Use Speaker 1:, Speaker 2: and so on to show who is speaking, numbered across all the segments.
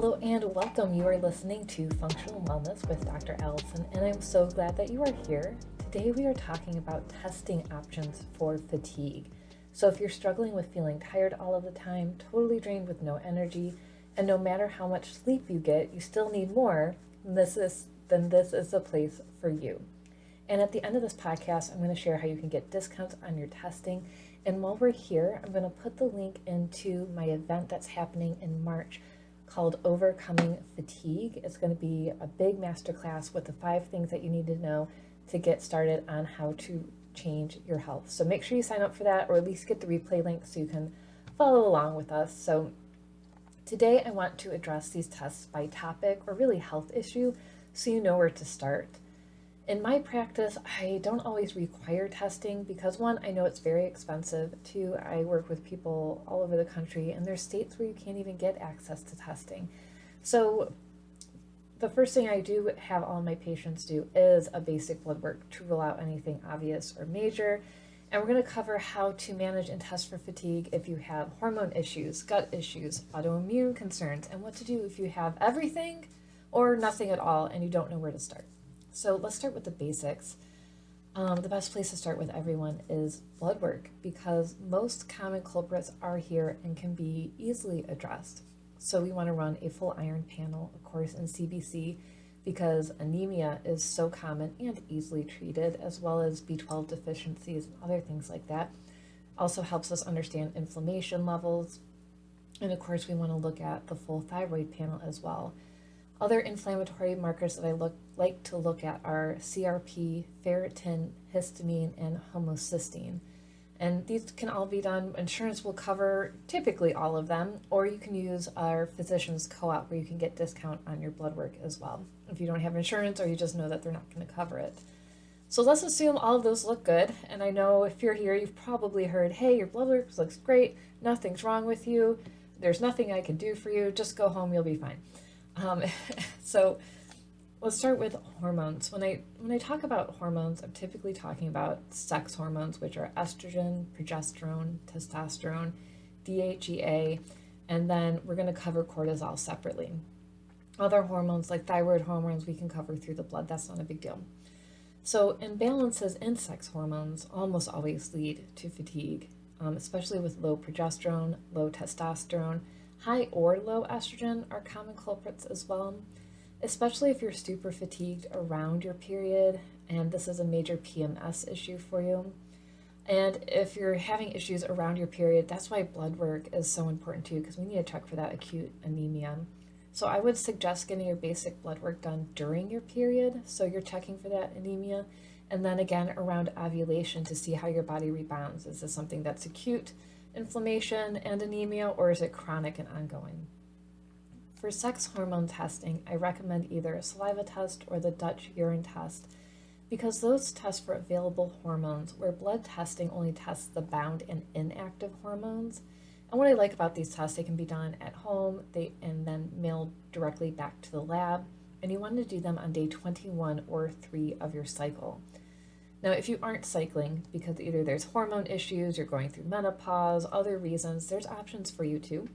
Speaker 1: Hello and welcome. You are listening to Functional Wellness with Dr. Alison, and I'm so glad that you are here. Today we are talking about testing options for fatigue. So if you're struggling with feeling tired all of the time, totally drained with no energy, and no matter how much sleep you get, you still need more, then this is the place for you. And at the end of this podcast, I'm going to share how you can get discounts on your testing. And while we're here, I'm going to put the link into my event that's happening in March called Overcoming Fatigue. It's going to be a big masterclass with the 5 things that you need to know to get started on how to change your health. So make sure you sign up for that, or at least get the replay link so you can follow along with us. So today I want to address these tests by topic or really health issue so you know where to start. In my practice, I don't always require testing because 1, I know it's very expensive. 2, I work with people all over the country and there's states where you can't even get access to testing. So the first thing I do have all my patients do is a basic blood work to rule out anything obvious or major. And we're going to cover how to manage and test for fatigue if you have hormone issues, gut issues, autoimmune concerns, and what to do if you have everything or nothing at all and you don't know where to start. So let's start with the basics. The best place to start with everyone is blood work because most common culprits are here and can be easily addressed. So we want to run a full iron panel, of course, in CBC because anemia is so common and easily treated, as well as B12 deficiencies and other things like that. Also helps us understand inflammation levels. And of course, we want to look at the full thyroid panel as well. Other inflammatory markers that I like to look at are CRP, ferritin, histamine, and homocysteine. And these can all be done. Insurance will cover typically all of them, or you can use our physician's co-op where you can get discount on your blood work as well if you don't have insurance or you just know that they're not going to cover it. So let's assume all of those look good. And I know if you're here, you've probably heard, hey, your blood work looks great. Nothing's wrong with you. There's nothing I can do for you. Just go home. You'll be fine. So let's start with hormones. When I talk about hormones, I'm typically talking about sex hormones, which are estrogen, progesterone, testosterone, DHEA, and then we're going to cover cortisol separately. Other hormones like thyroid hormones we can cover through the blood. That's not a big deal. So imbalances in sex hormones almost always lead to fatigue, especially with low progesterone, low testosterone. High or low estrogen are common culprits as well, especially if you're super fatigued around your period, and this is a major PMS issue for you. And if you're having issues around your period, that's why blood work is so important too, because we need to check for that acute anemia. So I would suggest getting your basic blood work done during your period, so you're checking for that anemia, and then again around ovulation to see how your body rebounds. Is this something that's acute inflammation and anemia, or is it chronic and ongoing? For sex hormone testing, I recommend either a saliva test or the Dutch urine test because those test for available hormones, where blood testing only tests the bound and inactive hormones. And what I like about these tests, they can be done at home and then mailed directly back to the lab, and you want to do them on day 21 or 3 of your cycle. Now, if you aren't cycling, because either there's hormone issues, you're going through menopause, other reasons, there's options for you too.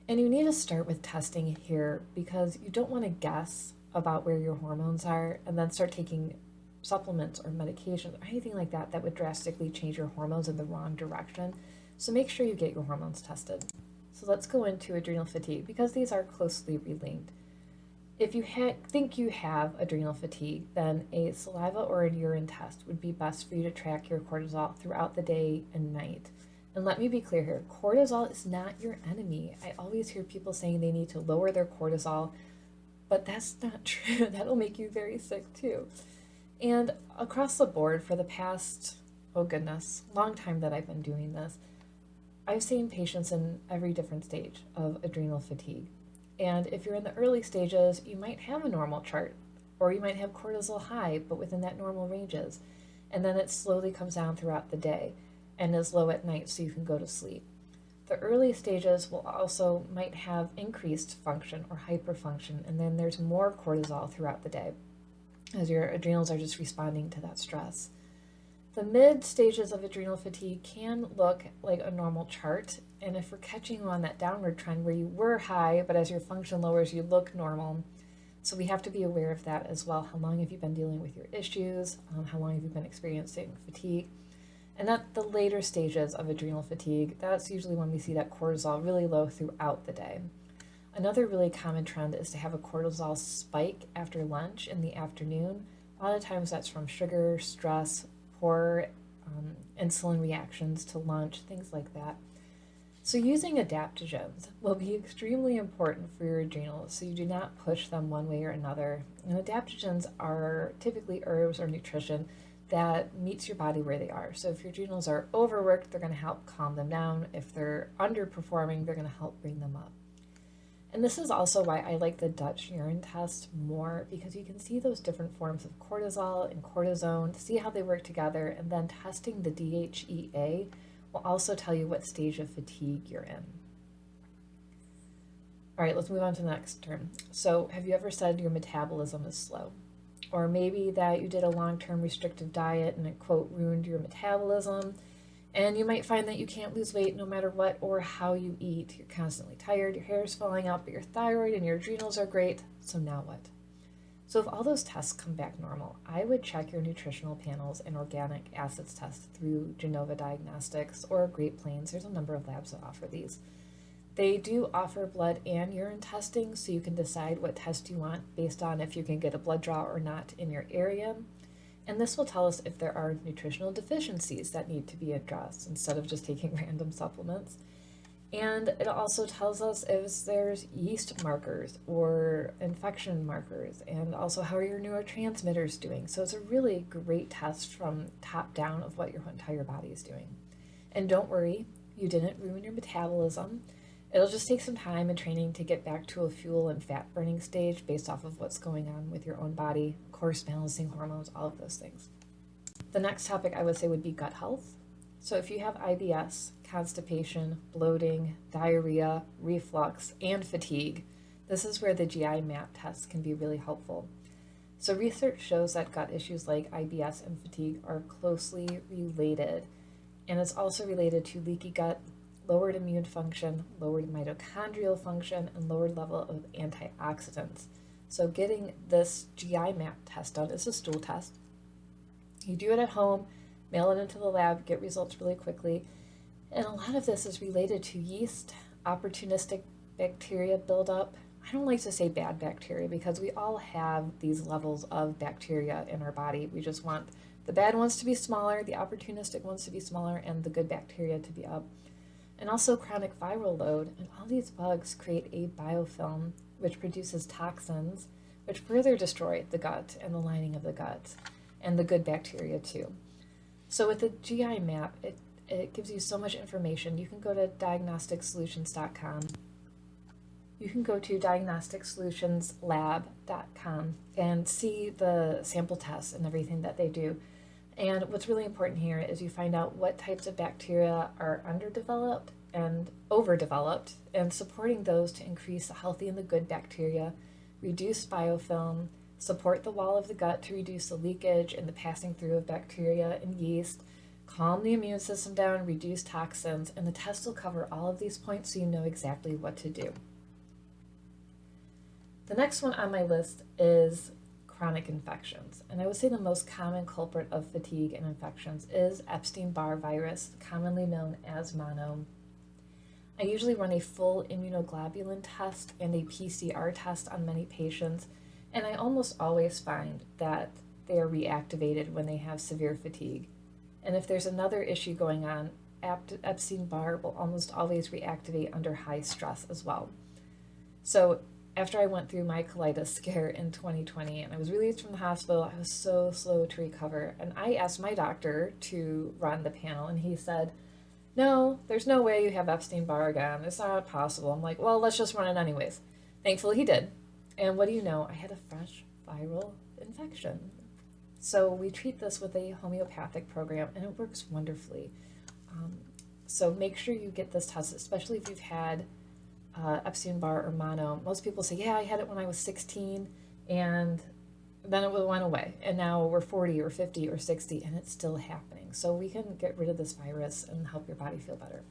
Speaker 1: And you need to start with testing here because you don't want to guess about where your hormones are and then start taking supplements or medications or anything like that that would drastically change your hormones in the wrong direction. So make sure you get your hormones tested. So let's go into adrenal fatigue because these are closely related. If you think you have adrenal fatigue, then a saliva or a urine test would be best for you to track your cortisol throughout the day and night. And let me be clear here, cortisol is not your enemy. I always hear people saying they need to lower their cortisol, but that's not true. That'll make you very sick too. And across the board for the past, long time that I've been doing this, I've seen patients in every different stage of adrenal fatigue. And if you're in the early stages, you might have a normal chart, or you might have cortisol high, but within that normal ranges. And then it slowly comes down throughout the day and is low at night so you can go to sleep. The early stages might have increased function or hyperfunction, and then there's more cortisol throughout the day as your adrenals are just responding to that stress. The mid stages of adrenal fatigue can look like a normal chart, and if we're catching you on that downward trend where you were high, but as your function lowers, you look normal. So we have to be aware of that as well. How long have you been dealing with your issues? How long have you been experiencing fatigue? And at the later stages of adrenal fatigue, that's usually when we see that cortisol really low throughout the day. Another really common trend is to have a cortisol spike after lunch in the afternoon. A lot of times that's from sugar, stress, poor insulin reactions to lunch, things like that. So using adaptogens will be extremely important for your adrenals so you do not push them one way or another. And adaptogens are typically herbs or nutrition that meets your body where they are. So if your adrenals are overworked, they're going to help calm them down. If they're underperforming, they're going to help bring them up. And this is also why I like the Dutch urine test more, because you can see those different forms of cortisol and cortisone, see how they work together, and then testing the DHEA will also tell you what stage of fatigue you're in. All right, let's move on to the next term. So have you ever said your metabolism is slow? Or maybe that you did a long-term restrictive diet and it, quote, ruined your metabolism. And you might find that you can't lose weight no matter what or how you eat. You're constantly tired, your hair is falling out, but your thyroid and your adrenals are great. So now what? So if all those tests come back normal, I would check your nutritional panels and organic acids test through Genova Diagnostics or Great Plains. There's a number of labs that offer these. They do offer blood and urine testing, so you can decide what test you want based on if you can get a blood draw or not in your area. And this will tell us if there are nutritional deficiencies that need to be addressed instead of just taking random supplements. And it also tells us if there's yeast markers or infection markers, and also how are your neurotransmitters doing. So it's a really great test from top down of what your entire body is doing. And don't worry, you didn't ruin your metabolism. It'll just take some time and training to get back to a fuel and fat burning stage based off of what's going on with your own body, of course, balancing hormones, all of those things. The next topic I would say would be gut health. So if you have IBS, constipation, bloating, diarrhea, reflux, and fatigue, this is where the GI map test can be really helpful. So research shows that gut issues like IBS and fatigue are closely related, and it's also related to leaky gut, lowered immune function, lowered mitochondrial function, and lowered level of antioxidants. So getting this GI map test done is a stool test. You do it at home, mail it into the lab, get results really quickly. And a lot of this is related to yeast, opportunistic bacteria buildup. I don't like to say bad bacteria because we all have these levels of bacteria in our body. We just want the bad ones to be smaller, the opportunistic ones to be smaller, and the good bacteria to be up. And also chronic viral load. And all these bugs create a biofilm which produces toxins which further destroy the gut and the lining of the gut and the good bacteria too. So with the GI map, it gives you so much information. You can go to diagnosticsolutions.com. You can go to diagnosticsolutionsLab.com and see the sample tests and everything that they do. And what's really important here is you find out what types of bacteria are underdeveloped and overdeveloped, and supporting those to increase the healthy and the good bacteria, reduce biofilm, support the wall of the gut to reduce the leakage and the passing through of bacteria and yeast, calm the immune system down, reduce toxins, and the test will cover all of these points so you know exactly what to do. The next one on my list is chronic infections. And I would say the most common culprit of fatigue and infections is Epstein-Barr virus, commonly known as mono. I usually run a full immunoglobulin test and a PCR test on many patients, and I almost always find that they are reactivated when they have severe fatigue. And if there's another issue going on, Epstein-Barr will almost always reactivate under high stress as well. So after I went through my colitis scare in 2020 and I was released from the hospital, I was so slow to recover. And I asked my doctor to run the panel, and he said, no, there's no way you have Epstein-Barr again. It's not possible. I'm like, well, let's just run it anyways. Thankfully, he did. And what do you know? I had a fresh viral infection. So we treat this with a homeopathic program, and it works wonderfully. So make sure you get this tested, especially if you've had Epstein-Barr or mono. Most people say, yeah, I had it when I was 16, and then it went away. And now we're 40 or 50 or 60 and it's still happening. So we can get rid of this virus and help your body feel better.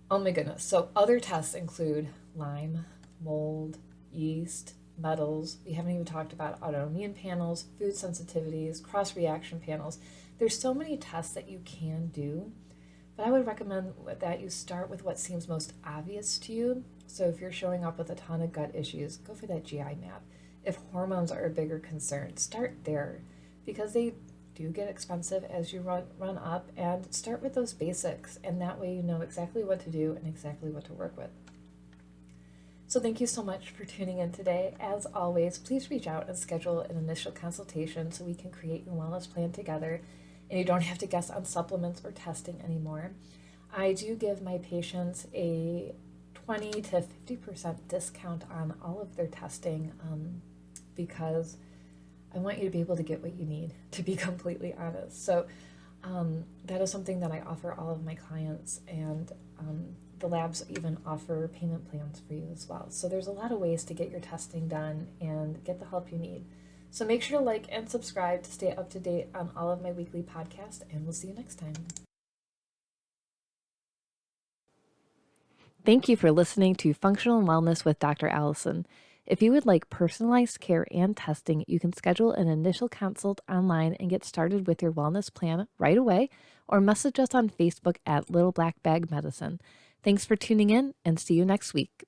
Speaker 1: Oh my goodness. So other tests include Lyme, mold, yeast, metals. We haven't even talked about autoimmune panels, food sensitivities, cross-reaction panels. There's so many tests that you can do, but I would recommend that you start with what seems most obvious to you. So if you're showing up with a ton of gut issues, go for that GI map. If hormones are a bigger concern, start there, because they do get expensive as you run up, and start with those basics, and that way you know exactly what to do and exactly what to work with. So thank you so much for tuning in today. As always, please reach out and schedule an initial consultation so we can create your wellness plan together, and you don't have to guess on supplements or testing anymore. I do give my patients a 20 to 50% discount on all of their testing, because I want you to be able to get what you need, to be completely honest. So that is something that I offer all of my clients, and the labs even offer payment plans for you as well. So there's a lot of ways to get your testing done and get the help you need. So make sure to like and subscribe to stay up to date on all of my weekly podcasts, and we'll see you next time. Thank you for listening to Functional Wellness with Dr. Alison. If you would like personalized care and testing, you can schedule an initial consult online and get started with your wellness plan right away, or message us on Facebook at Little Black Bag Medicine. Thanks for tuning in, and see you next week.